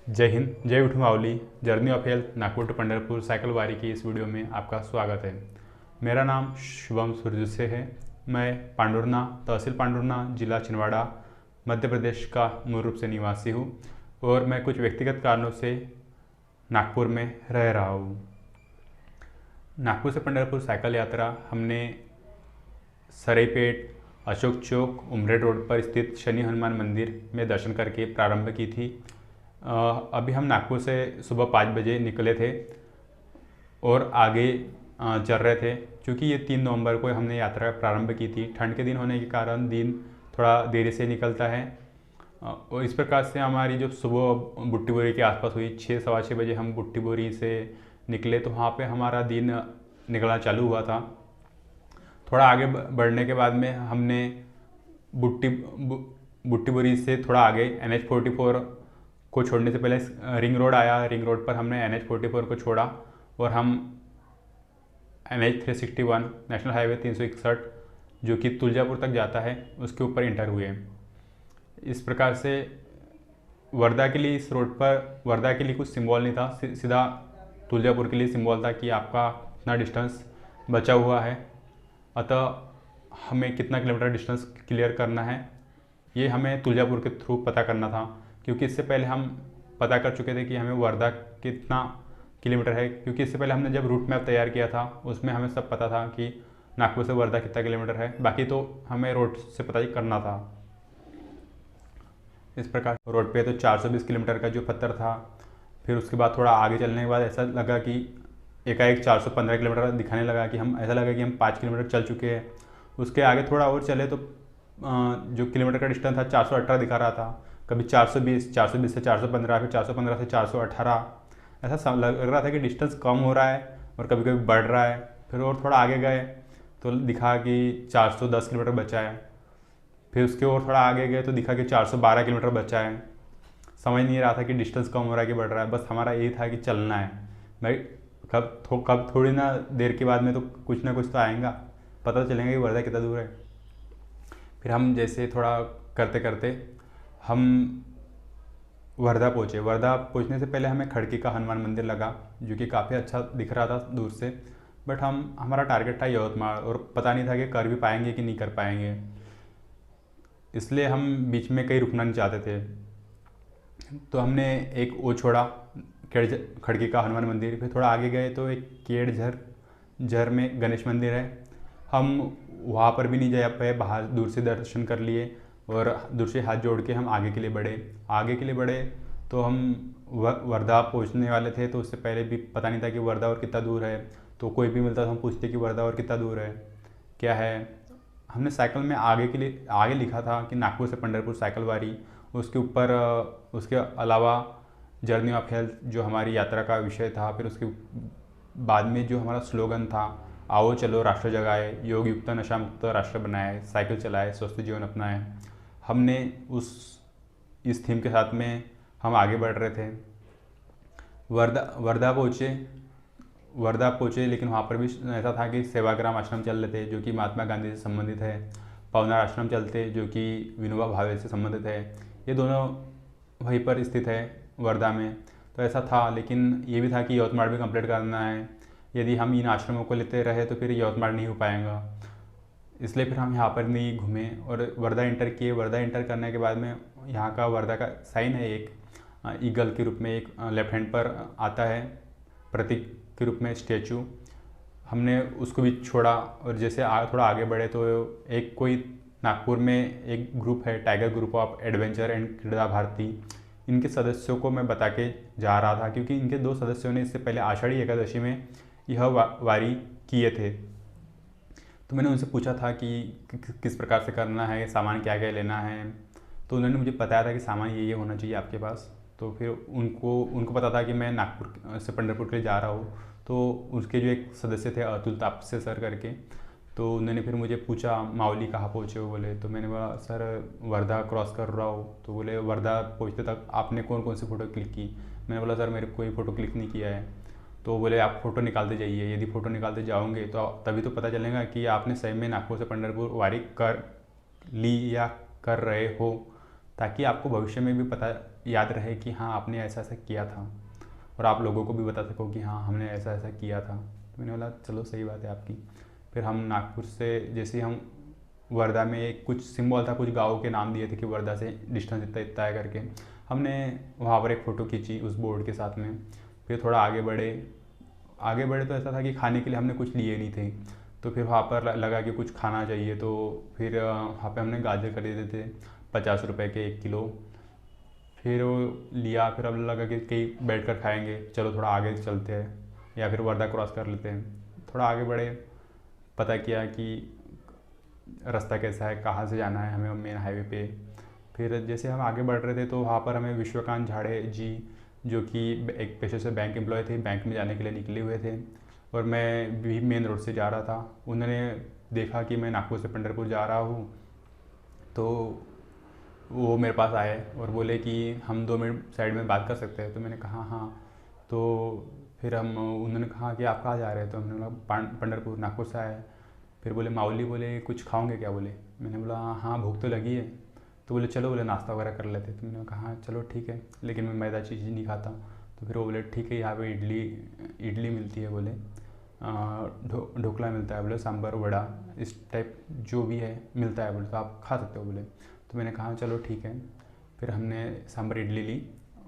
जय हिंद, जय Vithu Mauli. Journey of health Nagpur to Pandharpur cycle Wari की इस वीडियो में आपका स्वागत है। मेरा नाम शुभम सूर्यसे है। मैं पांडुरना, तहसील पांडुरना, जिला छिंदवाड़ा, मध्य प्रदेश का मूल रूप से निवासी हूँ और मैं कुछ व्यक्तिगत कारणों से नागपुर में रह रहा हूँ। नागपुर से पंढरपुर साइकिल यात्रा हमने सरायपेट, अशोक चौक, उमरेड रोड पर स्थित शनि हनुमान मंदिर में दर्शन करके प्रारंभ की थी। अभी हम नागपुर से सुबह 5 बजे निकले थे और आगे चल रहे थे। क्योंकि ये 3 नवंबर को हमने यात्रा प्रारंभ की थी। ठंड के दिन होने के कारण दिन थोड़ा देरी से निकलता है और इस प्रकार से हमारी जो सुबह बुट्टी बोरी के आसपास हुई, 6 सवा 6 बजे हम बुट्टी बोरी से निकले तो वहाँ पे हमारा दिन निकलना चालू हुआ था। थोड़ा आगे बढ़ने के बाद में हमने बुट्टी बोरी से थोड़ा आगे NH44 को छोड़ने से पहले रिंग रोड आया। रिंग रोड पर हमने NH44 को छोड़ा और हम NH361 नेशनल हाईवे 361 जो कि तुलजापुर तक जाता है उसके ऊपर इंटर हुए। इस प्रकार से वर्धा के लिए इस रोड पर वर्धा के लिए कुछ सिंबल नहीं था, सीधा तुलजापुर के लिए सिंबल था कि आपका इतना डिस्टेंस बचा हुआ है, अतः हमें कितना किलोमीटर डिस्टेंस क्लियर करना है ये हमें तुलजापुर के थ्रू पता करना था। क्योंकि इससे पहले हम पता कर चुके थे कि हमें वर्धा कितना किलोमीटर है, क्योंकि इससे पहले हमने जब रूट मैप तैयार किया था उसमें हमें सब पता था कि नागपुर से वर्धा कितना किलोमीटर है, बाकी तो हमें रोड से पता ही करना था। इस प्रकार रोड पे तो 420 किलोमीटर का जो पत्थर था, फिर उसके बाद थोड़ा आगे चलने के बाद ऐसा लगा कि एकाएक 415 किलोमीटर दिखाने लगा कि हम ऐसा लगा कि हम 5 किलोमीटर चल चुके हैं। उसके आगे थोड़ा और चले तो जो किलोमीटर का डिस्टेंस था 418 दिखा रहा था, कभी 420 से 415, फिर 415 से 418। ऐसा लग रहा था कि डिस्टेंस कम हो रहा है और कभी कभी बढ़ रहा है। फिर और थोड़ा आगे गए तो दिखा कि 410 किलोमीटर बचा है। फिर उसके और थोड़ा आगे गए तो दिखा कि 412 किलोमीटर बचा है। समझ नहीं रहा था कि डिस्टेंस कम हो रहा है कि बढ़ रहा है, बस हमारा यही था कि चलना है भाई। कब थोड़ी ना देर के बाद में तो कुछ ना कुछ तो आएगा, पता चलेगा कि वर्धा कितना दूर है। फिर हम जैसे थोड़ा करते करते हम वर्धा पहुँचे। वर्धा पहुँचने से पहले हमें खड़की का हनुमान मंदिर लगा जो कि काफ़ी अच्छा दिख रहा था दूर से, बट हमारा टारगेट था यवतमाल और पता नहीं था कि कर भी पाएंगे कि नहीं कर पाएंगे, इसलिए हम बीच में कहीं रुकना नहीं चाहते थे। तो हमने एक वो छोड़ा खड़की का हनुमान मंदिर, फिर थोड़ा आगे गए तो एक केड़झर में गणेश मंदिर है। हम वहाँ पर भी नहीं जा पाए, बाहर दूर से दर्शन कर लिए और दूर से हाथ जोड़ के हम आगे के लिए बढ़े तो हम वर्धा पहुंचने वाले थे। तो उससे पहले भी पता नहीं था कि वर्धा और कितना दूर है, तो कोई भी मिलता तो हम पूछते कि वर्धा और कितना दूर है, क्या है। हमने साइकिल में आगे लिखा था कि नागपुर से पंढरपुर साइकिल वारी, उसके ऊपर उसके अलावा जर्नी ऑफ हेल्थ जो हमारी यात्रा का विषय था। फिर उसके बाद में जो हमारा स्लोगन था, आओ चलो राष्ट्र जगाए, योग युक्त नशा मुक्त राष्ट्र बनाए, साइकिल चलाए, स्वस्थ जीवन अपनाए। हमने इस थीम के साथ में हम आगे बढ़ रहे थे। वर्धा पहुँचे लेकिन वहाँ पर भी ऐसा था कि सेवाग्राम आश्रम चल रहे थे जो कि महात्मा गांधी से संबंधित है, पवनार आश्रम चलते जो कि विनोबा भावे से संबंधित है। ये दोनों वहीं पर स्थित है वर्धा में। तो ऐसा था, लेकिन ये भी था कि यवतमाल भी कंप्लीट करना है। यदि हम इन आश्रमों को लेते रहे तो फिर यवतमाल नहीं हो पाएगा, इसलिए फिर हम यहाँ पर नहीं घूमे और वर्धा इंटर किए। वर्धा इंटर करने के बाद में यहाँ का वर्धा का साइन है, एक ईगल के रूप में एक लेफ्ट हैंड पर आता है, प्रतीक के रूप में स्टैचू। हमने उसको भी छोड़ा और जैसे थोड़ा आगे बढ़े तो एक कोई नागपुर में एक ग्रुप है, tiger group of adventure and क्रीड़ा भारती। इनके सदस्यों को मैं बता के जा रहा था, क्योंकि इनके 2 सदस्यों ने इससे पहले आषाढ़ी एकादशी में यह वारी किए थे। तो मैंने उनसे पूछा था कि किस प्रकार से करना है, सामान क्या क्या लेना है। तो उन्होंने मुझे बताया था कि सामान ये होना चाहिए आपके पास। तो फिर उनको पता था कि मैं नागपुर से पंढरपुर के लिए जा रहा हूँ। तो उसके जो एक सदस्य थे अतुल तापसे सर करके, तो उन्होंने फिर मुझे पूछा मावली कहाँ पहुँचे हो बोले। तो मैंने बोला सर वर्धा क्रॉस कर रहा हूँ। तो बोले वर्धा पहुँचते तक आपने कौन कौन सी फ़ोटो क्लिक की। मैंने बोला सर मेरे कोई फ़ोटो क्लिक नहीं किया है। तो बोले आप फ़ोटो निकालते जाइए, यदि फ़ोटो निकालते जाओगे तो तभी तो पता चलेगा कि आपने सही में नागपुर से पंढरपुर वारी कर ली या कर रहे हो, ताकि आपको भविष्य में भी पता याद रहे कि हाँ आपने ऐसा ऐसा किया था, और आप लोगों को भी बता सको कि हाँ हमने ऐसा ऐसा किया था। तो मैंने बोला चलो सही बात है आपकी। फिर हम नागपुर से जैसे हम वर्धा में एक कुछ सिंबल था, कुछ गाँव के नाम दिए थे कि वर्धा से डिस्टेंस इतना इतना है करके, हमने वहाँ पर एक फ़ोटो खींची उस बोर्ड के साथ में। फिर थोड़ा आगे बढ़े तो ऐसा था कि खाने के लिए हमने कुछ लिए नहीं थे। तो फिर वहाँ पर लगा कि कुछ खाना चाहिए, तो फिर वहाँ पे हमने गाजर खरीदे थे 50 रुपये के 1 किलो। फिर वो लिया, फिर अब लगा कि कहीं बैठ कर खाएँगे, चलो थोड़ा आगे चलते हैं या फिर वर्धा क्रॉस कर लेते हैं। थोड़ा आगे बढ़े, पता किया कि रास्ता कैसा है, कहाँ से जाना है हमें मेन हाईवे पे। फिर जैसे हम आगे बढ़ रहे थे तो वहाँ पर हमें विश्वकांत झाड़े जी, जो कि एक पेशे से बैंक एम्प्लॉय थे, बैंक में जाने के लिए निकले हुए थे, और मैं भी मेन रोड से जा रहा था। उन्होंने देखा कि मैं नागपुर से पंढरपुर जा रहा हूँ, तो वो मेरे पास आए और बोले कि हम 2 मिनट साइड में बात कर सकते हैं। तो मैंने कहा हाँ। तो फिर उन्होंने कहा कि आप कहाँ जा रहे हैं। तो हमने बोला पंढरपुर, नागपुर से आए। फिर बोले माउली बोले कुछ खाओगे क्या बोले। मैंने बोला हाँ भूख तो लगी है। तो बोले चलो बोले नाश्ता वगैरह कर लेते। तो मैंने कहा चलो ठीक है, लेकिन मैं मैदा चीज़ नहीं खाता। तो फिर वो बोले ठीक है, यहाँ पे इडली मिलती है बोले, ढोकला मिलता है बोले, सांभर वड़ा इस टाइप जो भी है मिलता है बोले, तो आप खा सकते हो बोले। तो मैंने कहा चलो ठीक है। फिर हमने सांभर इडली ली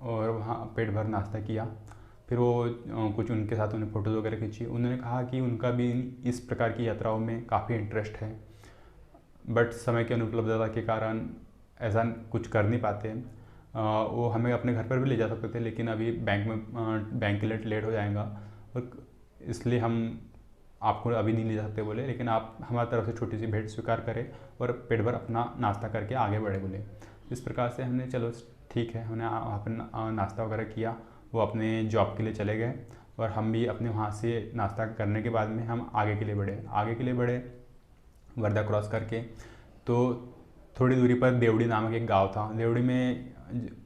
और वहाँ पेट भर नाश्ता किया। फिर वो कुछ उनके साथ उन्हें फ़ोटोज़ वगैरह खींची। उन्होंने कहा कि उनका भी इस प्रकार की यात्राओं में काफ़ी इंटरेस्ट है, बट समय की अनुपलब्धता के कारण ऐसा कुछ कर नहीं पाते। वो हमें अपने घर पर भी ले जा सकते थे, लेकिन अभी बैंक के लिए लेट हो जाएगा, और इसलिए हम आपको अभी नहीं ले जा सकते बोले, लेकिन आप हमारी तरफ से छोटी सी भेंट स्वीकार करें और पेट भर अपना नाश्ता करके आगे बढ़े बोले। इस प्रकार से हमने चलो ठीक है, हमने वहाँ पर नाश्ता वगैरह किया। वो अपने जॉब के लिए चले गए और हम भी अपने वहाँ से नाश्ता करने के बाद में हम आगे के लिए बढ़े वर्धा क्रॉस करके। तो थोड़ी दूरी पर देवड़ी नामक एक गांव था। देवड़ी में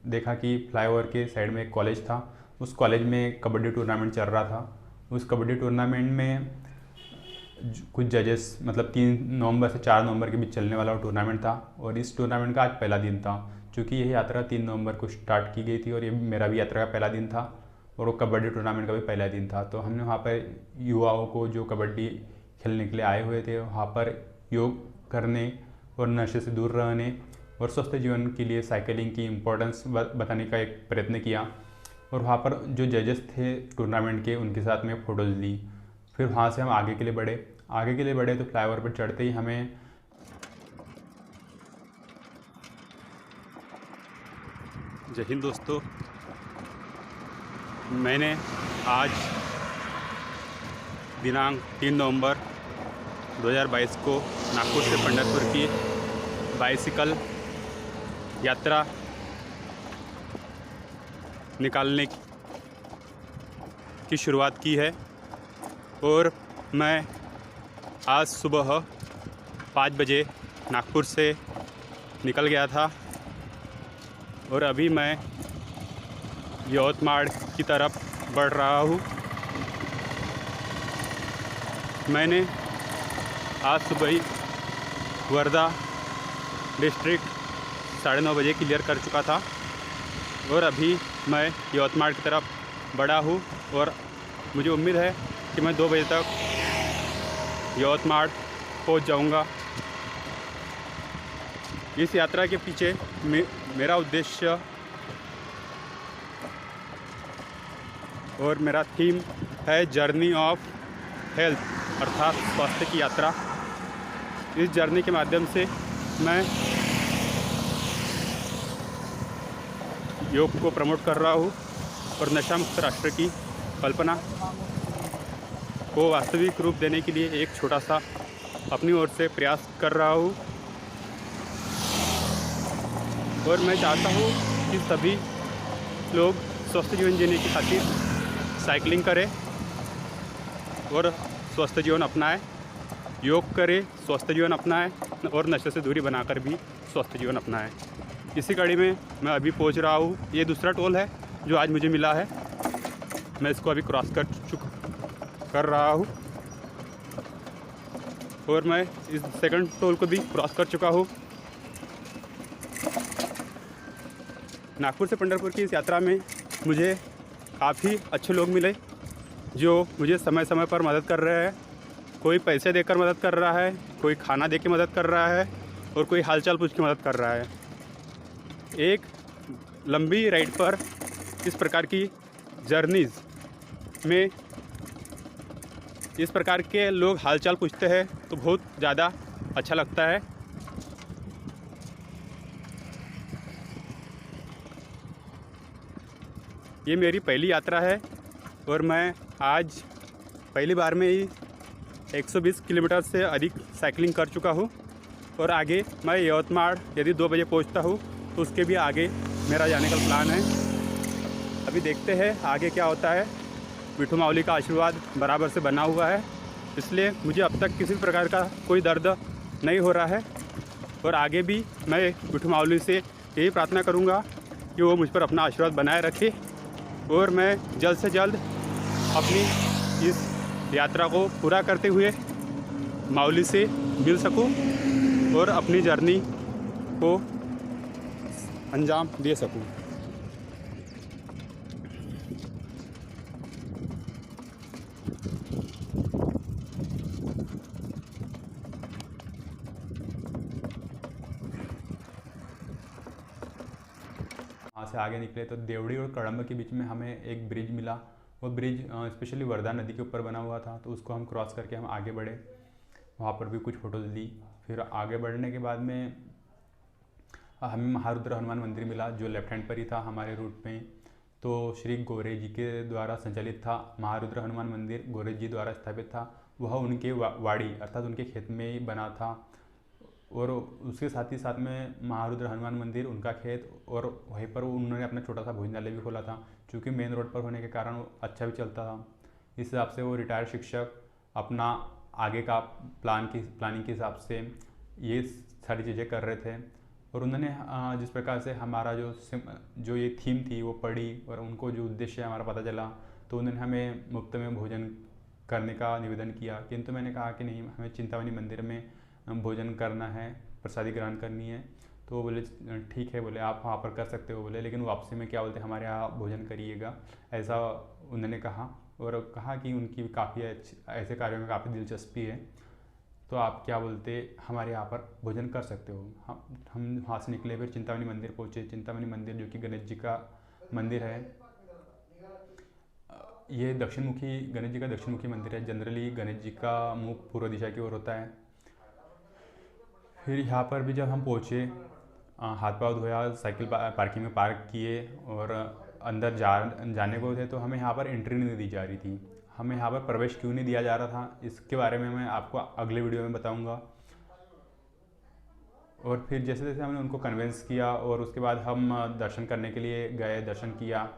देखा कि फ्लाईओवर के साइड में एक कॉलेज था। उस कॉलेज में कबड्डी टूर्नामेंट चल रहा था। उस कबड्डी टूर्नामेंट में कुछ जजेस, मतलब 3 नवंबर से 4 नवंबर के बीच चलने वाला टूर्नामेंट था, और इस टूर्नामेंट का आज पहला दिन था। चूँकि यह यात्रा 3 नवंबर को स्टार्ट की गई थी और ये मेरा भी यात्रा का पहला दिन था, और वो कबड्डी टूर्नामेंट का भी पहला दिन था। तो हमने वहाँ पर युवाओं को जो कबड्डी खेलने के लिए आए हुए थे, वहाँ पर योग करने और नशे से दूर रहने और स्वस्थ जीवन के लिए साइकिलिंग की इम्पोर्टेंस बताने का एक प्रयत्न किया। और वहाँ पर जो जजेस थे टूर्नामेंट के, उनके साथ में फ़ोटोज़ ली। फिर वहाँ से हम आगे के लिए बढ़े तो फ्लाईओवर पर चढ़ते ही हमें जय हिंद दोस्तों, मैंने आज दिनांक 3 नवंबर 2022 को नागपुर से पंढरपुर की बाइसिकल यात्रा निकालने की शुरुआत की है, और मैं आज सुबह 5 बजे नागपुर से निकल गया था, और अभी मैं यवतमाड़ की तरफ बढ़ रहा हूँ। मैंने आज सुबह ही वर्धा डिस्ट्रिक्ट 9:30 बजे क्लियर कर चुका था, और अभी मैं यवतमाड़ की तरफ बढ़ा हूँ, और मुझे उम्मीद है कि मैं 2 बजे तक यवतमाड़ पहुँच जाऊँगा। इस यात्रा के पीछे मेरा उद्देश्य और मेरा थीम है जर्नी ऑफ हेल्थ, अर्थात स्वास्थ्य की यात्रा। इस जर्नी के माध्यम से मैं योग को प्रमोट कर रहा हूँ और नशा मुक्त राष्ट्र की कल्पना को वास्तविक रूप देने के लिए एक छोटा सा अपनी ओर से प्रयास कर रहा हूँ। और मैं चाहता हूँ कि सभी लोग स्वस्थ जीवन जीने की खातिर साइकिलिंग करें और स्वस्थ जीवन अपनाएं, योग करें, स्वस्थ जीवन अपनाएं और नशे से दूरी बनाकर भी स्वस्थ जीवन अपनाएं। इसी कड़ी में मैं अभी पहुंच रहा हूँ। ये दूसरा टोल है जो आज मुझे मिला है। मैं इसको अभी क्रॉस कर रहा हूँ और मैं इस सेकंड टोल को भी क्रॉस कर चुका हूँ। नागपुर से पंढरपुर की इस यात्रा में मुझे काफ़ी अच्छे लोग मिले जो मुझे समय समय पर मदद कर रहे हैं। कोई पैसे देकर मदद कर रहा है, कोई खाना दे के मदद कर रहा है और कोई हालचाल पूछ के मदद कर रहा है। एक लंबी राइड पर इस प्रकार की जर्नीज़ में इस प्रकार के लोग हालचाल पूछते हैं तो बहुत ज़्यादा अच्छा लगता है। ये मेरी पहली यात्रा है और मैं आज पहली बार में ही 120 किलोमीटर से अधिक साइकिलिंग कर चुका हूँ और आगे मैं यवतमाड़ यदि 2 बजे पहुँचता हूँ तो उसके भी आगे मेरा जाने का प्लान है। अभी देखते हैं आगे क्या होता है। विठू माऊली का आशीर्वाद बराबर से बना हुआ है, इसलिए मुझे अब तक किसी प्रकार का कोई दर्द नहीं हो रहा है और आगे भी मैं विठू माऊली से यही प्रार्थना करूँगा कि वो मुझ पर अपना आशीर्वाद बनाए रखे और मैं जल्द से जल्द अपनी इस यात्रा को पूरा करते हुए माऊली से मिल सकूं और अपनी जर्नी को अंजाम दे सकूं। वहाँ से आगे निकले तो देवड़ी और कड़म्ब के बीच में हमें एक ब्रिज मिला। वो ब्रिज स्पेशली वर्धा नदी के ऊपर बना हुआ था, तो उसको हम क्रॉस करके हम आगे बढ़े। वहाँ पर भी कुछ फ़ोटोज़ ली। फिर आगे बढ़ने के बाद में हमें महारुद्र हनुमान मंदिर मिला जो लेफ्ट हैंड पर ही था हमारे रूट में। तो श्री गोरे जी के द्वारा संचालित था महारुद्र हनुमान मंदिर, गोरे जी द्वारा स्थापित था। वह उनके वाड़ी अर्थात उनके खेत में ही बना था और उसके साथ ही साथ में महारुद्र हनुमान मंदिर उनका खेत और वहीं पर उन्होंने अपना छोटा सा भोजनालय भी खोला था। क्योंकि मेन रोड पर होने के कारण वो अच्छा भी चलता था। इस हिसाब से वो रिटायर्ड शिक्षक अपना आगे का प्लानिंग के हिसाब से ये सारी चीज़ें कर रहे थे। और उन्होंने जिस प्रकार से हमारा जो ये थीम थी वो पढ़ी और उनको जो उद्देश्य हमारा पता चला, तो उन्होंने हमें मुफ्त में भोजन करने का निवेदन किया। किंतु मैंने कहा कि नहीं, हमें चिंतामणि मंदिर में भोजन करना है, प्रसादी ग्रहण करनी है। तो वो बोले ठीक है, बोले आप वहाँ पर कर सकते हो बोले, लेकिन वापसी में क्या बोलते हमारे यहाँ भोजन करिएगा, ऐसा उन्होंने कहा। और कहा कि उनकी काफ़ी ऐसे कार्यों में काफ़ी दिलचस्पी है, तो आप क्या बोलते हमारे यहाँ पर भोजन कर सकते हो। हम वहाँ से निकले, फिर चिंतामणि मंदिर पहुँचे। चिंतामणि मंदिर जो कि गणेश जी का मंदिर है, ये दक्षिणमुखी गणेश जी का दक्षिणमुखी मंदिर है। जनरली गणेश जी का मुख पूर्व दिशा की ओर होता है। फिर यहाँ पर भी जब हम पहुँचे, हाथ पाँव धोया, साइकिल पार्किंग में पार्क किए और अंदर जाने को थे, तो हमें यहाँ पर एंट्री नहीं दी जा रही थी। हमें यहाँ पर प्रवेश क्यों नहीं दिया जा रहा था, इसके बारे में मैं आपको अगले वीडियो में बताऊँगा। और फिर जैसे जैसे हमने उनको कन्विंस किया और उसके बाद हम दर्शन करने के लिए गए, दर्शन किया।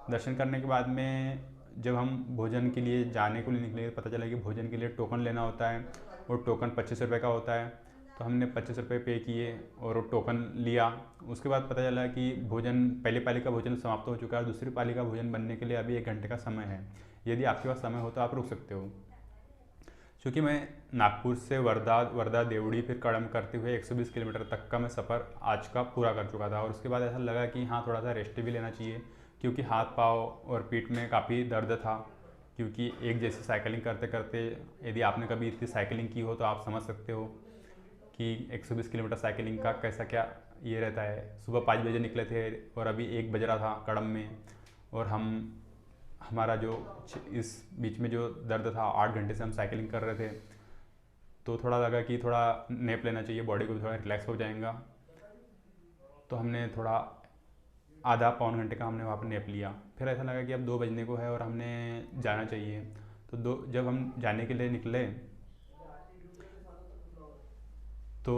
दर्शन करने के बाद में जब हम भोजन के लिए जाने को निकले, पता चला कि भोजन के लिए टोकन लेना होता है और टोकन 25 रुपये का होता है। तो हमने 25 रुपये पे किए और टोकन लिया। उसके बाद पता चला कि भोजन, पहली पाली का भोजन समाप्त हो चुका है, दूसरी पाली का भोजन बनने के लिए अभी 1 घंटे का समय है। यदि आपके पास समय हो तो आप रुक सकते हो। क्योंकि मैं नागपुर से वर्धा देवड़ी फिर कड़म करते हुए 120 किलोमीटर तक का मैं सफ़र आज का पूरा कर चुका था। और उसके बाद ऐसा लगा कि हाँ, थोड़ा सा रेस्ट भी लेना चाहिए, क्योंकि हाथ पाँव और पीठ में काफ़ी दर्द था। क्योंकि एक जैसे साइकिलिंग करते करते, यदि आपने कभी इतनी साइकिलिंग की हो तो आप समझ सकते हो कि 120 किलोमीटर साइकिलिंग का कैसा क्या ये रहता है। सुबह 5 बजे निकले थे और अभी 1 बज रहा था कड़म में, और हमारा जो इस बीच में जो दर्द था, 8 घंटे से हम साइकिलिंग कर रहे थे, तो थोड़ा लगा कि थोड़ा नैप लेना चाहिए, बॉडी को भी थोड़ा रिलैक्स हो जाएगा। तो हमने थोड़ा आधा पौन घंटे का हमने वहाँ पर नैप लिया। फिर ऐसा लगा कि अब 2 बजने को है और हमने जाना चाहिए। तो जब हम जाने के लिए निकले तो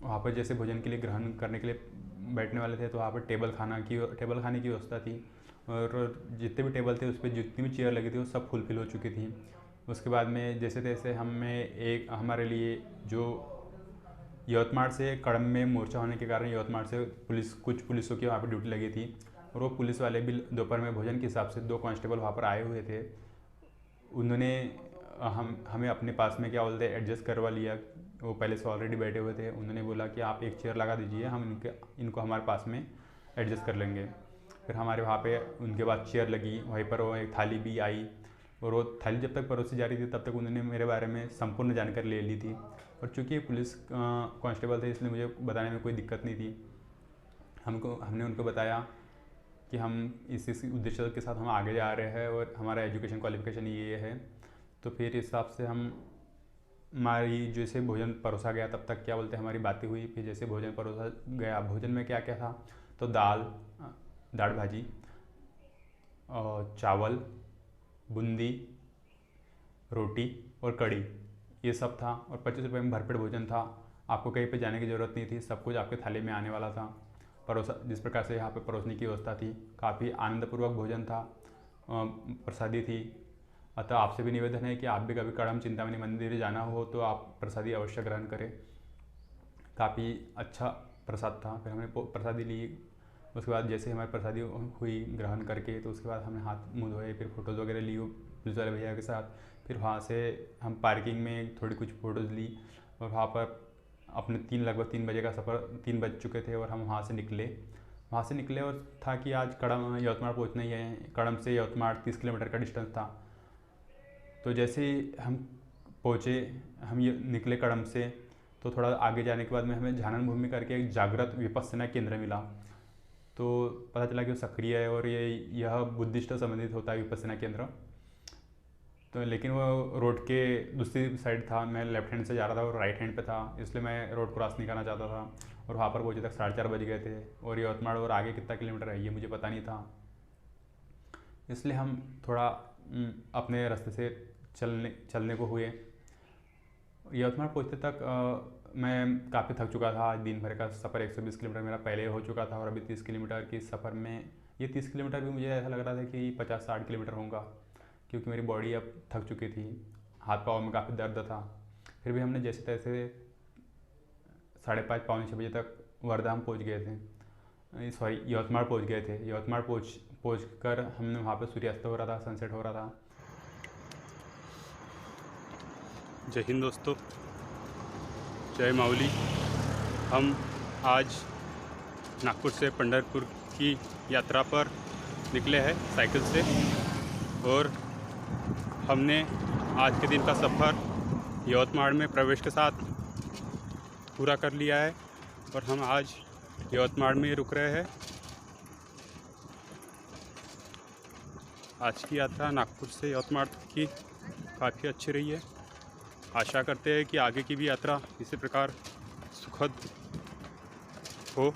वहाँ पर जैसे भोजन के लिए ग्रहण करने के लिए बैठने वाले थे, तो वहाँ पर टेबल खाने की व्यवस्था थी और जितने भी टेबल थे उस पर जितनी भी चेयर लगी थी वो सब फुलफिल हो चुकी थी। उसके बाद में जैसे तैसे हमारे लिए जो यवतमाड़ से कड़म में मोर्चा होने के कारण यवतमाड़ से कुछ पुलिसों की वहाँ पर ड्यूटी लगी थी और वो पुलिस वाले भी दोपहर में भोजन के हिसाब से 2 कांस्टेबल वहाँ पर आए हुए थे। उन्होंने हमें अपने पास में क्या बोलते हैं एडजस्ट करवा लिया। वो पहले से ऑलरेडी बैठे हुए थे। उन्होंने बोला कि आप एक चेयर लगा दीजिए, हम इनको हमारे पास में एडजस्ट कर लेंगे। फिर हमारे वहाँ पे उनके बाद चेयर लगी, वहीं पर वो एक थाली भी आई और वो थाली जब तक परोसी जा रही थी तब तक उन्होंने मेरे बारे में संपूर्ण जानकारी ले ली थी। और चूँकि पुलिस कांस्टेबल थे इसलिए मुझे बताने में कोई दिक्कत नहीं थी। हमने उनको बताया कि हम इस उद्देश्य के साथ हम आगे जा रहे हैं और हमारा एजुकेशन क्वालिफिकेशन ये है। तो फिर इस हिसाब से हमारी जैसे भोजन परोसा गया तब तक क्या बोलते हैं हमारी बातें हुई। फिर जैसे भोजन परोसा गया, भोजन में क्या क्या था तो दाल भाजी और चावल, बूंदी, रोटी और कढ़ी, ये सब था। और 25 रुपये में भरपेट भोजन था। आपको कहीं पे जाने की ज़रूरत नहीं थी, सब कुछ आपके थाली में आने वाला था। जिस प्रकार से यहाँ पे परोसने की व्यवस्था थी, काफ़ी आनंदपूर्वक भोजन था, प्रसादी थी। अतः आपसे भी निवेदन है कि आप भी कभी कड़म चिंतामणि मंदिर जाना हो तो आप प्रसादी अवश्य ग्रहण करें। काफ़ी अच्छा प्रसाद था। फिर हमने प्रसादी ली। उसके बाद जैसे हमारी प्रसादी हुई ग्रहण करके तो उसके बाद हमने हाथ मुँह धोए, फिर फ़ोटोज़ वगैरह ली पुलिस वाले भैया के साथ। फिर वहाँ से हम पार्किंग में थोड़ी कुछ फ़ोटोज़ ली और वहाँ पर अपने लगभग 3 बजे का सफ़र 3 बज चुके थे और हम वहाँ से निकले और था कि आज यवतमाड़ पहुँचना ही है। कड़म से यवतमाड़ 30 किलोमीटर का डिस्टेंस था। तो जैसे ही हम पहुँचे, हम ये निकले कड़म से, तो थोड़ा आगे जाने के बाद में हमें झानन भूमि करके एक जागृत विपस्सना केंद्र मिला। तो पता चला कि वो सक्रिय है और यह बुद्धिस्ट संबंधित होता है विपस्सना केंद्र। तो लेकिन वो रोड के दूसरी साइड था, मैं लेफ्ट हैंड से जा रहा था और राइट हैंड पे था, इसलिए मैं रोड क्रॉस नहीं करना चाहता था। और वहाँ पर पहुँचे तक 4:30 बज गए थे और यवतमाड़ और आगे कितना किलोमीटर है ये मुझे पता नहीं था। इसलिए हम थोड़ा अपने रास्ते से चलने को हुए। यवतमाड़ पहुँचते तक मैं काफ़ी थक चुका था। आज दिन भर का सफ़र 120 किलोमीटर मेरा पहले हो चुका था और अभी 30 किलोमीटर की सफ़र में ये 30 किलोमीटर भी मुझे ऐसा लग रहा था कि 50-60 किलोमीटर होगा, क्योंकि मेरी बॉडी अब थक चुकी थी, हाथ पाँव में काफ़ी दर्द था। फिर भी हमने जैसे तैसे 5:30 पौने 6 बजे तक वर्धा हम पहुँच गए थे, यवतमाड़ पहुँच गए थे। यवतमाड़ पहुँच कर हमने वहाँ पर सूर्यास्त हो रहा था, सनसेट हो रहा था। जय हिंद दोस्तों, जय माउली। हम आज नागपुर से पंढरपुर की यात्रा पर निकले हैं साइकिल से और हमने आज के दिन का सफ़र यवतमाड़ में प्रवेश के साथ पूरा कर लिया है और हम आज यवतमाड़ में रुक रहे हैं। आज की यात्रा नागपुर से यवतमाड़ की काफ़ी अच्छी रही है। आशा करते हैं कि आगे की भी यात्रा इसी प्रकार सुखद हो।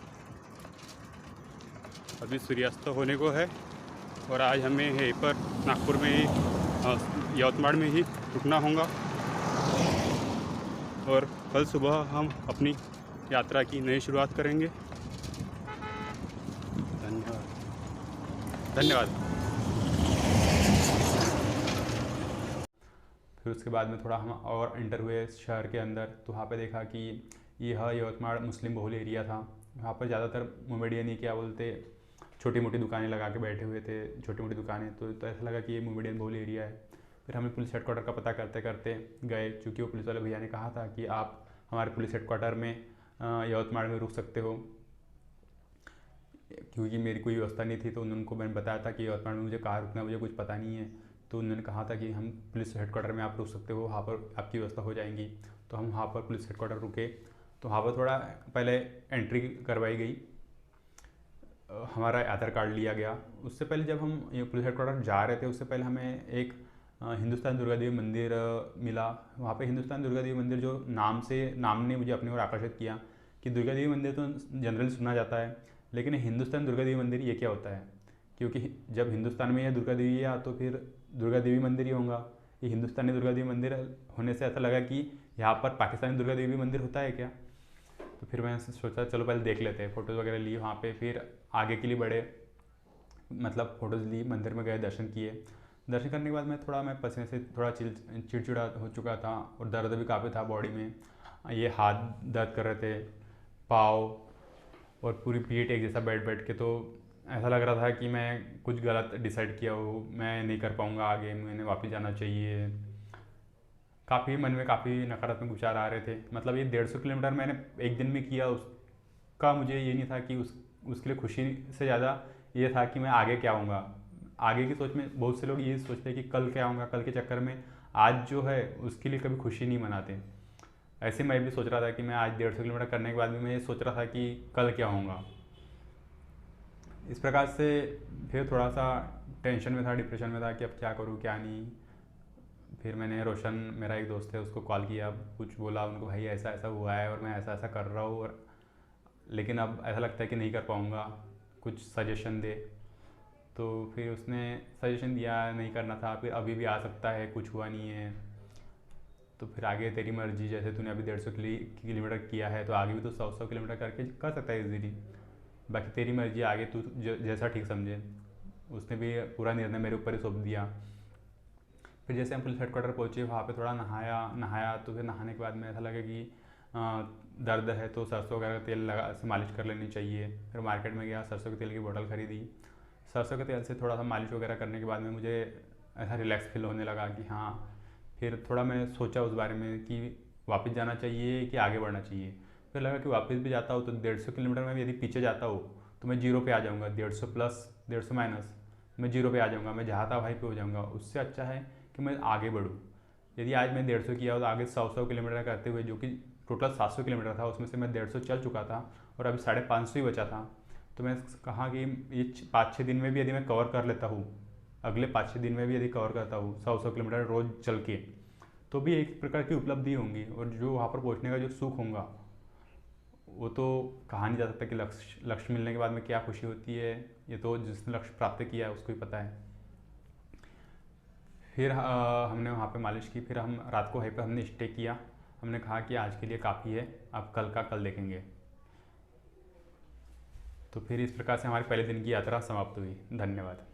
अभी सूर्यास्त होने को है और आज हमें यहीं पर नागपुर में ही यवतमाड़ में ही रुकना होगा और कल सुबह हम अपनी यात्रा की नई शुरुआत करेंगे। धन्यवाद। फिर उसके बाद में थोड़ा हम और एंटर हुए शहर के अंदर, तो वहाँ पे देखा कि यह यवतमाड़ मुस्लिम बहुल एरिया था। वहाँ पर ज़्यादातर मोमेडियन ही क्या बोलते छोटी मोटी दुकानें लगा के बैठे हुए थे, छोटी मोटी दुकानें। तो ऐसा लगा कि ये मोमेडियन बहुल एरिया है। फिर हमें पुलिस हेडक्वार्टर का पता करते करते गए, चूँकि वो पुलिस वाले भैया ने कहा था कि आप हमारे पुलिस हेडक्वार्टर में यवतमाड़ में रुक सकते हो। क्योंकि मेरी कोई व्यवस्था नहीं थी तो उनको मैंने बताया था कि यवतमाड़ में मुझे कहाँ रुकना है, मुझे कुछ पता नहीं है। तो उन्होंने कहा था कि हम पुलिस हेडक्वार्टर में आप रुक सकते हो, वहाँ पर आपकी व्यवस्था हो जाएगी। तो हम वहाँ पर पुलिस हेडक्वार्टर रुके। तो वहाँ पर थोड़ा पहले एंट्री करवाई गई, हमारा आधार कार्ड लिया गया। उससे पहले जब हम पुलिस हेडक्वार्टर जा रहे थे उससे पहले हमें एक हिंदुस्तान दुर्गा देवी मंदिर मिला। वहाँ पे हिंदुस्तान दुर्गा देवी मंदिर जो नाम ने मुझे अपनी ओर आकर्षित किया कि दुर्गा देवी मंदिर तो जनरली सुना जाता है, लेकिन हिंदुस्तान दुर्गा देवी मंदिर ये क्या होता है? क्योंकि जब हिंदुस्तान में ये दुर्गा देवी है तो फिर दुर्गा देवी मंदिर ही होगा। ये हिंदुस्तानी दुर्गा देवी मंदिर होने से ऐसा लगा कि यहाँ पर पाकिस्तानी दुर्गा देवी मंदिर होता है क्या? तो फिर मैंने सोचा चलो पहले देख लेते हैं, फ़ोटोज़ वगैरह लिए वहाँ पे, फिर आगे के लिए बढ़े, मतलब फ़ोटोज़ ली, मंदिर में गए, दर्शन किए। दर्शन करने के बाद मैं पसीने से थोड़ा चिड़चिड़ा हो चुका था और दर्द भी काफ़ी था बॉडी में। ये हाथ दर्द कर रहे थे, पाँव और पूरी पीठ एक जैसा बैठ बैठ के, तो ऐसा लग रहा था कि मैं कुछ गलत डिसाइड किया हो, मैं नहीं कर पाऊँगा आगे, मैंने वापस जाना चाहिए। काफ़ी मन में काफ़ी नकारात्मक विचार आ रहे थे। मतलब ये 150 किलोमीटर मैंने एक दिन में किया, उसका मुझे ये नहीं था कि उसके लिए खुशी से ज़्यादा ये था कि मैं आगे क्या आऊँगा। आगे की सोच में बहुत से लोग ये सोचते हैं कि कल क्या आऊँगा, कल के चक्कर में आज जो है उसके लिए कभी खुशी नहीं मनाते। ऐसे मैं भी सोच रहा था कि मैं आज 150 किलोमीटर करने के बाद भी मैं ये सोच रहा था कि कल क्या होगा। इस प्रकार से फिर थोड़ा सा टेंशन में था, डिप्रेशन में था कि अब क्या करूँ क्या नहीं। फिर मैंने रोशन, मेरा एक दोस्त है, उसको कॉल किया, कुछ बोला उनको, भाई ऐसा ऐसा हुआ है और मैं ऐसा ऐसा कर रहा हूँ, और लेकिन अब ऐसा लगता है कि नहीं कर पाऊँगा, कुछ सजेशन दे। तो फिर उसने सजेशन दिया नहीं करना था, फिर अभी भी आ सकता है, कुछ हुआ नहीं है, तो फिर आगे तेरी मर्जी, जैसे तूने अभी 150 किलोमीटर किया है तो आगे भी तो 100 किलोमीटर करके कर सकता है इजीली। बाकी तेरी मर्जी, आगे तू जैसा ठीक समझे। उसने भी पूरा निर्णय मेरे ऊपर ही सौंप दिया। फिर जैसे हम पुलिस हेडक्वार्टर पहुँचे, वहाँ पे थोड़ा नहाया तो फिर नहाने के बाद में ऐसा लगा कि दर्द है तो सरसों वगैरह का तेल लगा से मालिश कर लेनी चाहिए। फिर मार्केट में गया, सरसों के तेल की बोतल खरीदी। सरसों के तेल से थोड़ा सा मालिश वगैरह करने के बाद में मुझे ऐसा रिलैक्स फील होने लगा कि हाँ। फिर थोड़ा मैं सोचा उस बारे में कि वापस जाना चाहिए कि आगे बढ़ना चाहिए। फिर लगा कि वापस भी जाता हूँ तो 150 किलोमीटर में भी यदि पीछे जाता हूँ तो मैं जीरो पे आ जाऊँगा। 150 प्लस 150 माइनस मैं जीरो पे आ जाऊँगा, मैं जहाँ था वहीं पे हो जाऊँगा। उससे अच्छा है कि मैं आगे बढ़ूँ। यदि आज मैं 150 किया हो तो आगे 100 किलोमीटर करते हुए, जो कि टोटल 700 किलोमीटर था, उसमें से मैं 150 चल चुका था और अभी 550 ही बचा था। तो मैं कहा कि ये 5-6 दिन में भी यदि मैं कवर कर लेता हूँ, अगले 5-6 दिन में भी यदि कवर करता हूँ 100 किलोमीटर रोज़ चल के, तो भी एक प्रकार की उपलब्धि होंगी। और जो वहाँ पर पहुँचने का जो सुख होगा वो तो कहा नहीं जा सकता कि लक्ष्य मिलने के बाद में क्या खुशी होती है। ये तो जिसने लक्ष्य प्राप्त किया है उसको ही पता है। फिर हमने वहाँ पे मालिश की, फिर हम रात को वहीं पे हमने स्टे किया। हमने कहा कि आज के लिए काफ़ी है, अब कल का कल देखेंगे। तो फिर इस प्रकार से हमारे पहले दिन की यात्रा समाप्त हुई। धन्यवाद।